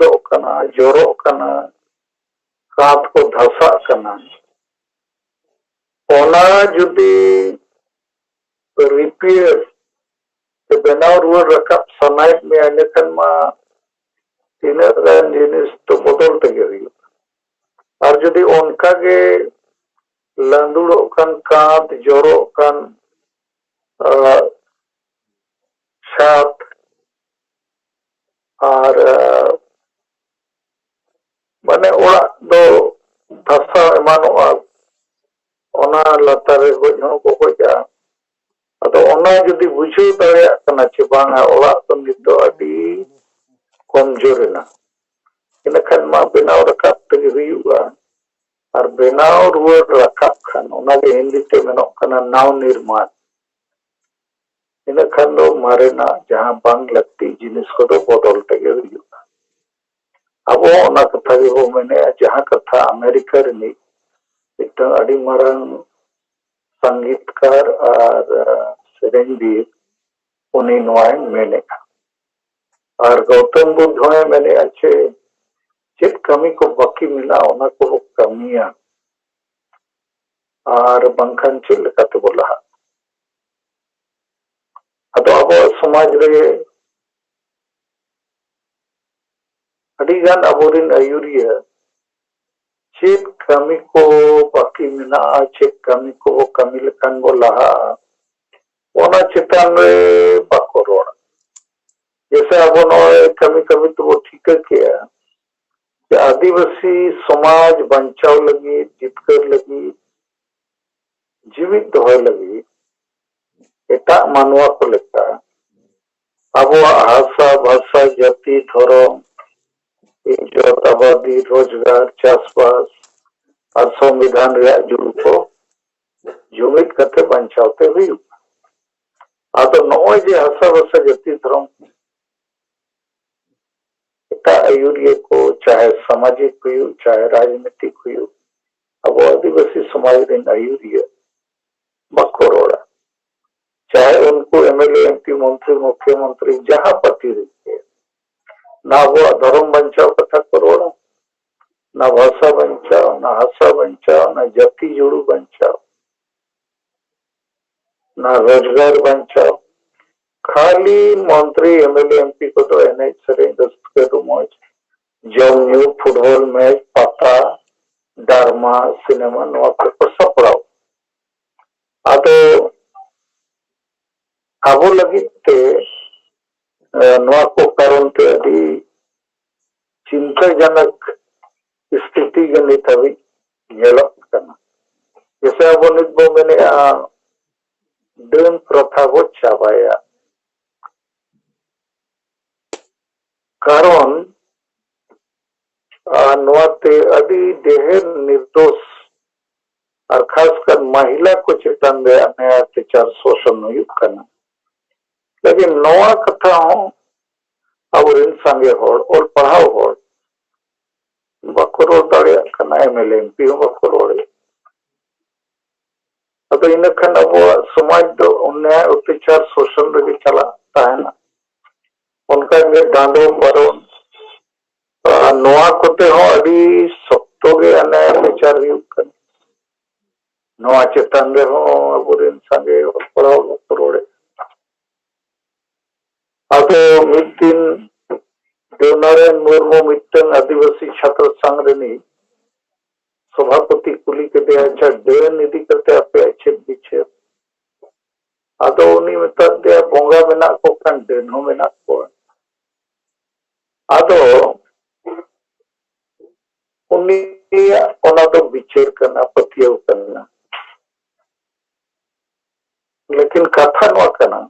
लहदोग कना जोरोग कना कांत को धसा कना ओना जुदी रिपेयर से बनाव रुआर रकाब सनाइट में आने कन मा तीना गान जिनिस तो बदल तेगे हुई और जुदी उनका के लांदुड़ो कन कांत जोरो कन छात और माने ओड़ा दो धसा एमानोआ ओना लतारे गोजों को गोजा अतो ओना जुदी बुझू दाड़ेया कना चे बांगा ओड़ा तो नितो अडी कमजोर ना इनखान मा बेनाव रकाब तेगे हुईगा और बेनाव रुआर रकाब खान ओना के हिंदी ते मेनो कना नाव निर्माण इनखान दो मारेना जहां बांग लगती जिनिस को तो बदल तेगे हुईगा अब ओना कथा के वो मैंने जहां कथा अमेरिका रिनी इतना अडी मरंग संगीतकार और सेरेंडी उन्हीं नोआई मैंने और गौतम बुद्ध होए मैंने अच्छे चित कमी को बाकी मिला ओना को कमियां और बंखन चिल कते बोला अतो अब समाज रे अडिगान अबोरिन अयुरिया चित कमी को बाकी मिला चित कमी को वो कमी लखन बोला ओना चितान रे बाको रोड़ा जैसे अब उन्होंने कमी कमी तो वो ठीक किया कि आदिवासी समाज बंचाव लगी जितकर लगी जीवित दोहे लगी एटा मानवा को लगता अब आशा भाषा जाति धर्म इज्जत आबादी रोजगार चाषबास और संविधान जुड़ को जुमित करते बंचावते हुई आदो नॉय जे आशा भाषा जाति धर्म आयुर्य को चाहे सामाजिक हुई चाहे राजनीतिक हुई अब आदिवासी समाज दिन आयुर्य बकोरोड़ा चाहे उनको एमएलए एमपी मंत्री मुख्यमंत्री जहां पति रहते ना वो धर्म बंचाओ कथा करोड़ा ना भाषा बंचाओ ना आशा बंचाओ ना जाति जोड़ू बंचाओ ना रोजगार बंचाओ खाली मंत्री एमएलए एमपी को तो एनए सरे दस्तके रुमोज जमन्यू फुटबॉल मैच पाता डारमा सिनेमा नवा को सपड़ाओ आदो आबो लगी ते नवा को कारण ते अभी चिंताजनक स्थिति के नित अभी येलक करना जैसे अब नित मैंने डेन प्रथा वो चाबाया कारण नवाते अभी देहर निर्दोष और खासकर महिला को चेतन दे अन्य अत्याचार शोषण युक्त करना लेकिन नवा कथा हो अब इन संगे होड़ और पढ़ाओ होड़ बकरो दाड़े करना एमएलए एमपी हो बकरोड़े अब इन खन अब समाज दो अन्याय अत्याचार शोषण लगे चला है ना उनका ये डांडो बरोन नवा कोते हो अभी सप्तो के अन्याय अत्याचार युक्त करना नवा चेतन रे हो अब इन संगे और पढ़ाओ बकरोड़े अब मिड दिन देवनारायण मुर्मू मिट्टन आदिवासी छात्र संघ रेनी सभापति कुली के दे अच्छा डेन निधि करते आपे अच्छे पीछे आदो उन्हीं में तक दे बोंगा में ना को कन डेनो में ना को आदो उन्हीं ओना तो विचार करना पतियो करना लेकिन कथा नवा करना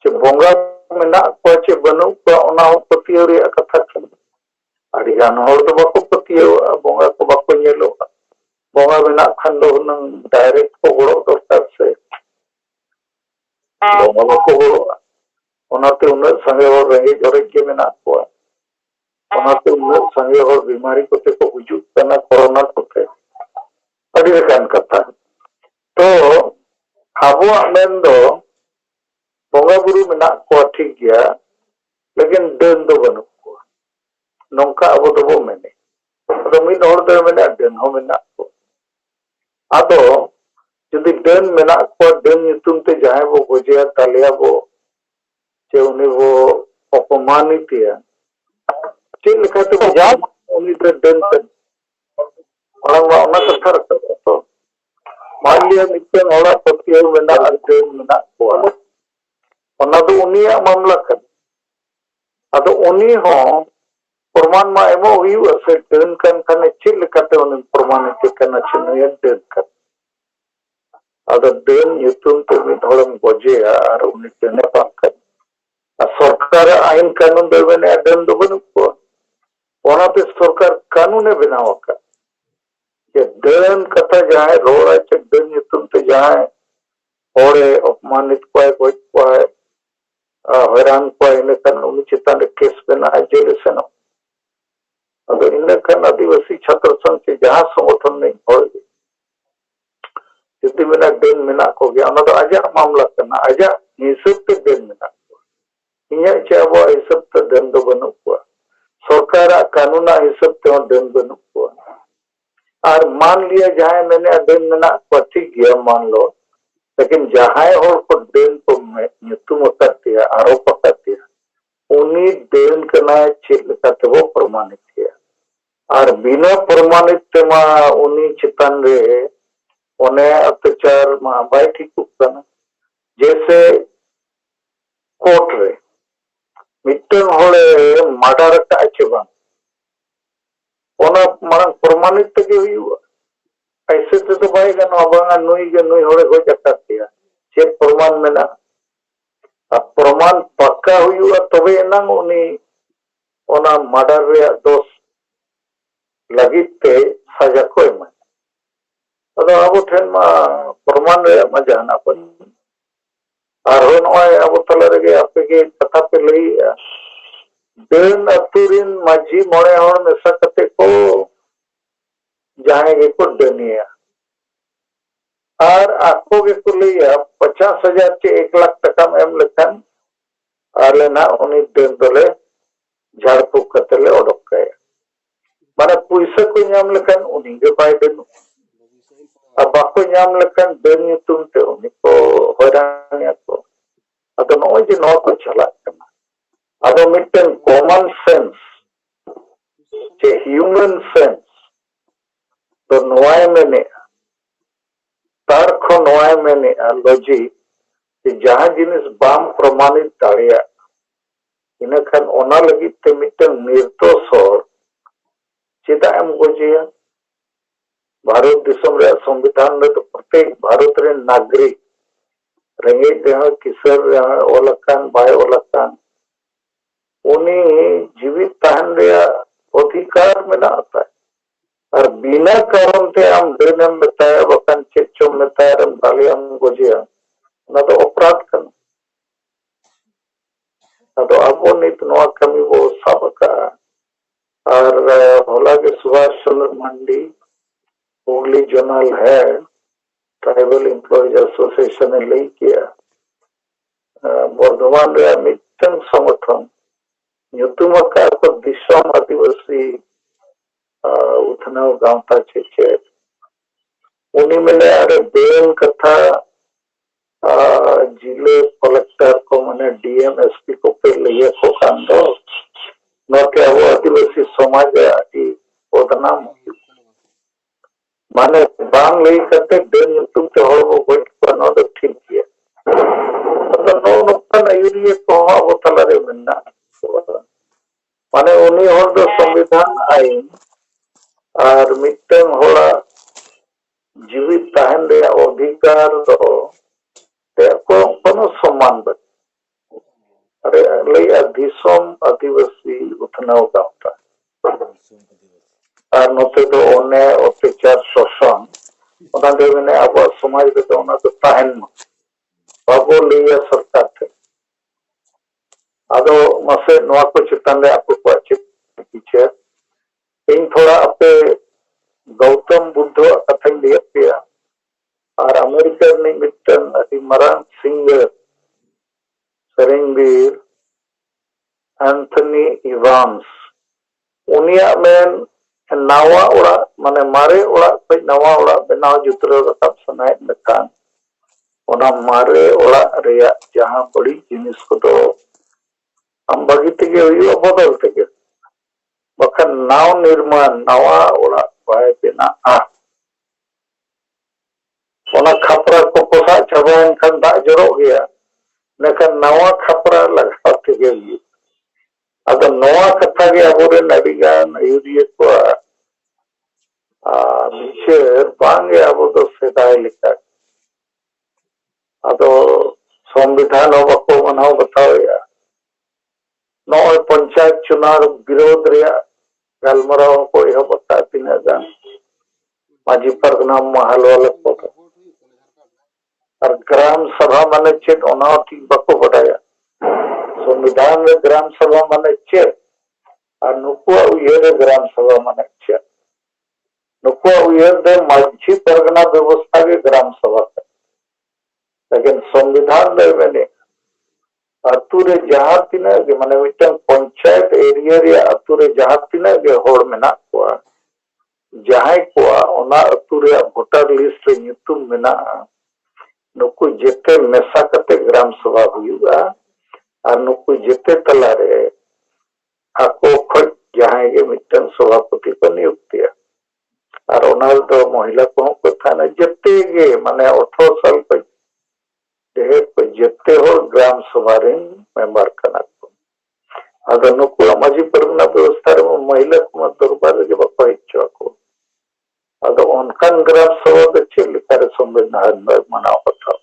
जो बोंगा में ना को चे बनु को ओना हो पतियो रे कथा करना अडिगान होड़ तो बाको पतियो बोंगा को बाको नेलो बोंगा में ना खंडो नंग डायरेक्ट को गोड़ो दरकार से बोंगा को गोड़ो ओनाते उन्नत संगे और रंगे जोरे के में ना को ओनाते उन्नत संगे और बीमारी को ते को हुजू करना कोरोना को ते अडिगान कथा तो आबो आमेन दो बोंगा बुरु में ना को ठीक गया लेकिन डेन दो बनु नौका अब दबो मेने अदो मिद हर दो मेने डन हो मेना को अदो जुदी डन मेना को डन ᱧᱩᱛᱩᱢ ते जहां वो गोजिया तालिया वो चे उन्हें वो अपमानित है चेक लेखाते बुझा उन्हीं ते डन पे orang kata तो मान लिया मिट्टन हड़ा पतिया मेना डन मेना को ona do unia मामला kan ado uni ho प्रमाण मा एमो हुई से डन kan खाने चेक लेखाते उन्हें प्रमाणित करना चाहिए डन kan ada डन ᱧᱩᱛᱩᱢ ते मिद हड़म गोजिया और उन्हीं डने पाकर सरकार आइन कानून दो बने डन दो बनु को ओनाते सरकार कानून बनाव का कि डन कथा जाए रोड़ा चे डन ᱧᱩᱛᱩᱢ ते जाए होड़े अपमानित कोई कोई हैरान कोई इन कन उन चितान केस बना जेल से न अगर इन कन आदिवासी छात्र संघ के जहां संगठन नहीं हो जुदी मेना डन मेना को गया ना तो आजा मामला करना आजा हिसाब ते डन मेना इन्हें चाहो हिसाब ते डन दो बनु को सरकार कानून हिसाब ते डन बनु को और मान लिया जाए मैंने डन मेना को ठीक गया मान लो लेकिन जहां और को डन को ᱧᱩᱛᱩᱢ करती है आरोप करती है उन्हीं डन करना चेक करते वो प्रमाणित किया और बिना प्रमाणित मा उन्हीं चितान रे उन्हें अत्याचार मा बाय ठीक करना जैसे कोर्ट रे मिट्टन होले मर्डर का चेबा ओना मांग प्रमाणित के हुआ ऐसे तो बाय गनो बांगा नुई होले हो जाता है चेक प्रमाण में ना अब प्रमाण पक्का हुआ तबे एनांग उनी ओना मर्डर रे दोष लगित सजा को एम अदो अब ठेन मा प्रमाण रे मा जाना पन और हो नय अब तले रे आपे के कथा पे लई डन अतुरिन माझी मोड़े हण मेसा कते को जाए के को डनिया और आपको के को लिया 50,000 के 1 लाख टका में एम लेखन आले ना उन्हीं डन दले झाड़फूक कतले ओडक गए माने पैसा को नाम लेखन उन्हीं के बाय डन अब बाको नाम लेखन डन ᱧᱩᱛᱩᱢ ते उन्हीं को हैरानिया को अदो नय जे नो को चला करना अदो मिटन कॉमन सेंस जे ह्यूमन सेंस तो नोय मेने तार खो नोय मेने लॉजिक कि जहां जिनिस बाम प्रमाणित दाड़िया इन खान ओना लगी ते मिटन निर्दोष और चेदा एम गोजिया भारत दिसम रे संविधान में तो प्रत्येक भारत रे नागरिक रेंगे रहा किशोर रहा ओलकान बाय ओलकान उन्हीं जीवित तहन रे अधिकार में ना आता है और बिना कारण ते हम डन बताया बकन चेचो बताया रम बालियम गोजिया ना तो अपराध करना ना तो अब नित नवा कमी वो सबका और होला के सुभाष चंद्र मंडी हुगली जोनल है ट्राइबल एम्प्लॉइज एसोसिएशन ने लई किया बर्धमान रे मिटन संगठन ᱧᱩᱛᱩᱢ का को दिशम आदिवासी उथनाव गांवता छे उन्हीं में अरे बेन कथा जिले कलेक्टर को मने डीएम एसपी को पे लिए को कांदो न के वो आदिवासी समाज आदि बदनाम माने बांग लई करते बेन ᱧᱩᱛᱩᱢ ते हर वो गोट बनो तो ठीक किया तो नो नोकन आयुरिये को वो तला रे मिलना माने उन्हीं हर दो संविधान आईन और मिटन होला जीवित तहन रे अधिकार दो ते को कोनो सम्मान बन अरे लई दिसम आदिवासी उथनाव गांवता और नोते तो ओने अत्याचार शोषण ओना दे ने अब समाज रे तो ओना तो तहन बाबो लिया सरकार थे आदो मसे नवा को चितान रे आपको को अच्छे पीछे इन थोड़ा अपे गौतम बुद्ध कथा लिया पिया और अमेरिका ने मिटन अति मरान सिंगर सरेंगवीर एंथनी इवांस उनिया मेन नावा ओड़ा माने मारे ओड़ा पे नावा ओड़ा बनाव जुतरा रकाब सनाय लेखान ओना मारे ओड़ा रेया जहां बड़ी जिनिस को तो हम बगी तेगे हुई बदल तेगे बखन नाव निर्माण नावा ओड़ा बाय बिना ओना खपरा को पोसा चबायन खान दा जरो गया लेकिन नवा खपरा लगा तेगे हुई अगर नवा कथा के अबोरे नडिगान यूरिया को बिचार बांगे अबो तो सेदाय लिखा अदो संविधान बको मनाव बताओ या नौ पंचायत चुनाव विरोध रे गलमराव को यह बता तीन गान माजी परगना महल वाले को और ग्राम सभा माने चेत ओना ठीक बको बताया संविधान में ग्राम सभा माने चेत और नुकुआ उयरे ग्राम सभा माने चेत नुकुआ उयर दे माजी परगना व्यवस्था के ग्राम सभा लेकिन संविधान दे मैंने अतुरे जहां तीना के माने मिटन पंचायत एरिया रे अतुरे जहां तीना के होड़ मेना को जहां को ओना अतुरे वोटर लिस्ट रे nyutum मेना नुकु जेते मेसा कते ग्राम सभा हुआ और नुकु जेते तला रे आको खट जहां के मिटन सभापति को नियुक्ति और ओना तो महिला को था ना जेते के माने 18 साल पे जेते हो ग्राम सभा रे मेंबर कना को अगर नुकु माजी परगना व्यवस्था रे महिला को दरबार के बको इच्छा को अगर उनकान ग्राम सभा के चेलिकार संविधान में मनाव था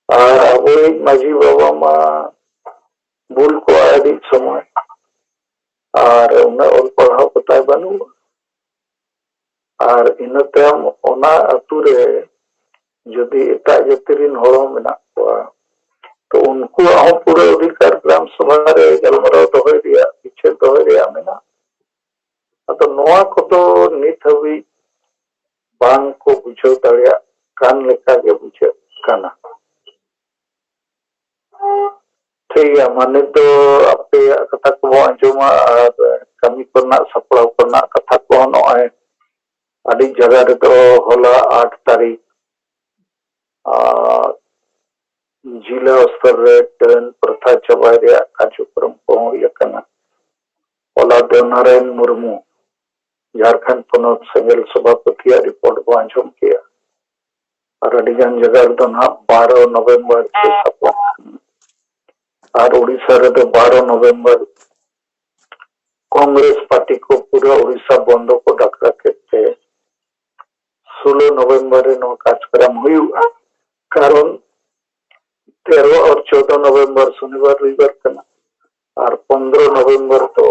और अब माजी बाबा मा बुल को आदि समय और उन्हें और पढ़ाव बताए बनू और इन तम ओना अतुरे जदि एटा जतिरिन होड़ो मेना को तो उनको हम पूरे अधिकार ग्राम सभा रे गलमराव दोहय रिया पीछे दोहय रिया मेना तो नोआ को तो नित हबी बांग को बुझो दड़िया कान लेखा के बुझे काना ठीक है माने तो अपे कथा को आंजोमा कमी करना सपड़ा करना कथा को नोए अड़ी जगह रे तो होला 8 तारीख जिला स्तर रे टर्न प्रथा चबाय रे कार्यक्रम को यकना ओला देवनारायण मुर्मू झारखंड पनोत सेंगल सभापति रिपोर्ट को आंजोम किया और अड़ीगान जगह तो ना 12 नवंबर से सपन और उड़ीसा रे तो 12 नवंबर कांग्रेस पार्टी को पूरा उड़ीसा बंद को डकरा के 16 नवंबर रे नो कार्यक्रम हुआ कारण 13 और 14 नवंबर शनिवार रविवार कना और 15 नवंबर तो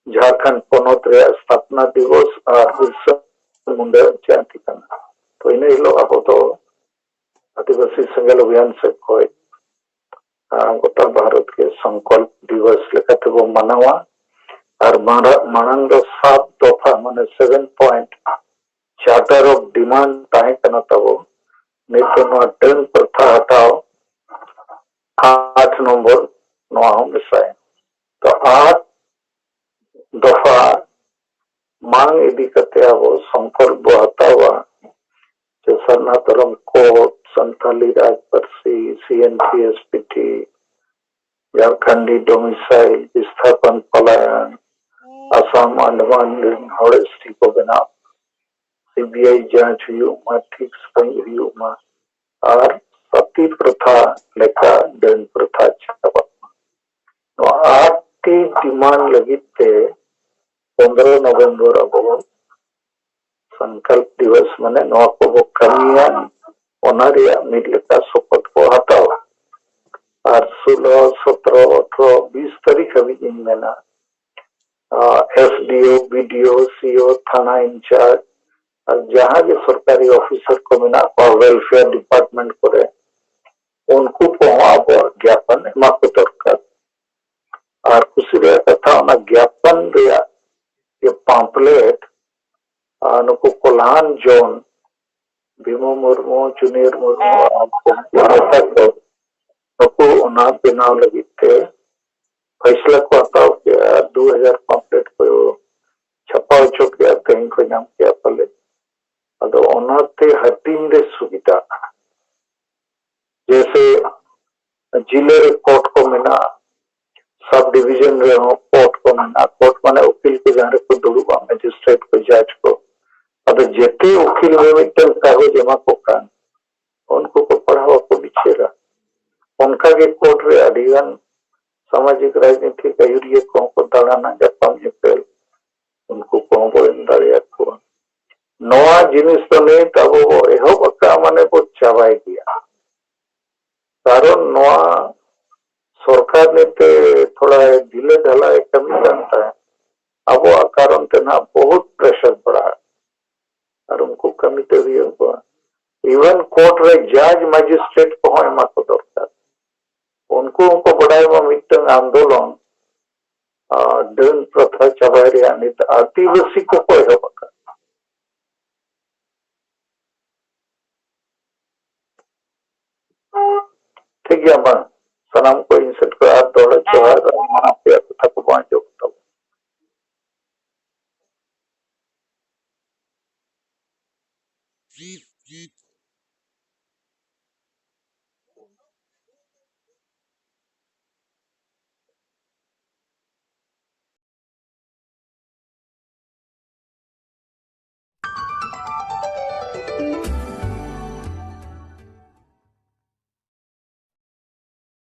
झारखंड पनोत रे स्थापना दिवस और बिरसा मुंडा जयंती कना तो इन हिलो अब तो आदिवासी संगल अभियान से कोई गोटा भारत के संकल्प दिवस लेखाते वो मनावा और मानंग 7 दफा माने 7 पॉइंट चार्टर ऑफ डिमांड ताहे कना तबो नितो टर्न प्रथा हटाओ 8 नंबर नो हम मिसाय तो 8 दफा मांग इदी कते अब संकल्प हटावा जो सनातन कोट संथाली राजपर्सी CNPSPT झारखंडी डोमिसाइल विस्थापन पलायन असम अंडमान हड़स्टी को बना CBI जांच हुई ठीक सही हुई और सती प्रथा लेखा दंड प्रथा छापा तो 8 डिमांड लगी थे 15 नवंबर अब संकल्प दिवस माने नवा को कमिया ओनारिया मिडलेका शपथ को हटाओ और 16, 17, 18, 20 तारीख अभी इनमें ना SDO, BDO, CO, थाना इंचार्ज और जहाँ के सरकारी ऑफिसर को मिला और वेलफेयर डिपार्टमेंट करे उनको पहुँचा ज्ञापन एमा को दरकार और खुशी रहता था ना ज्ञापन दिया ये पाम्पलेट नुको कोल्हान जोन भीमो मुर्मू चुनीर मुर्मू नुको उना बेनाव लगी थे फैसला को हटाव किया 2000 पम्पलेट को छपा होचो किया कहीं को नाम किया पले अदो ओनाते हटिंग रे सुविधा जैसे जिले रे कोर्ट को मिना सब डिवीजन रे हो कोर्ट को मिना कोर्ट माने वकील को जहाँ को दुड़ुबा मजिस्ट्रेट को जज को अदो जेते वकील में मिटल कागज जमा को कान उनको को पढ़ावा को बिछेरा उनका के कोर्ट रे अधिगन सामाजिक राजनीतिक अयुरिये को दाड़ाना जापाम जेपेल उनको को बोलें दाड़िया को नवा जिनिस तो नहीं तब वो एहब का माने वो चाबाई दिया कारण नवा सरकार ने ते थोड़ा ढीले ढाला कमी जानता है अब वो कारण ते ना बहुत प्रेशर पड़ा है और उनको कमी तो भी उनको इवन कोर्ट रे जज मजिस्ट्रेट को है मा को दरकार उनको बढ़ाए में मिटन आंदोलन डन प्रथा चाबाई रे अनित आदिवासी को कोई है बका ठीक है बा सलाम को इंसर्ट को आप दौड़ जोहार माना पे तक पहुंच जो जीत जीत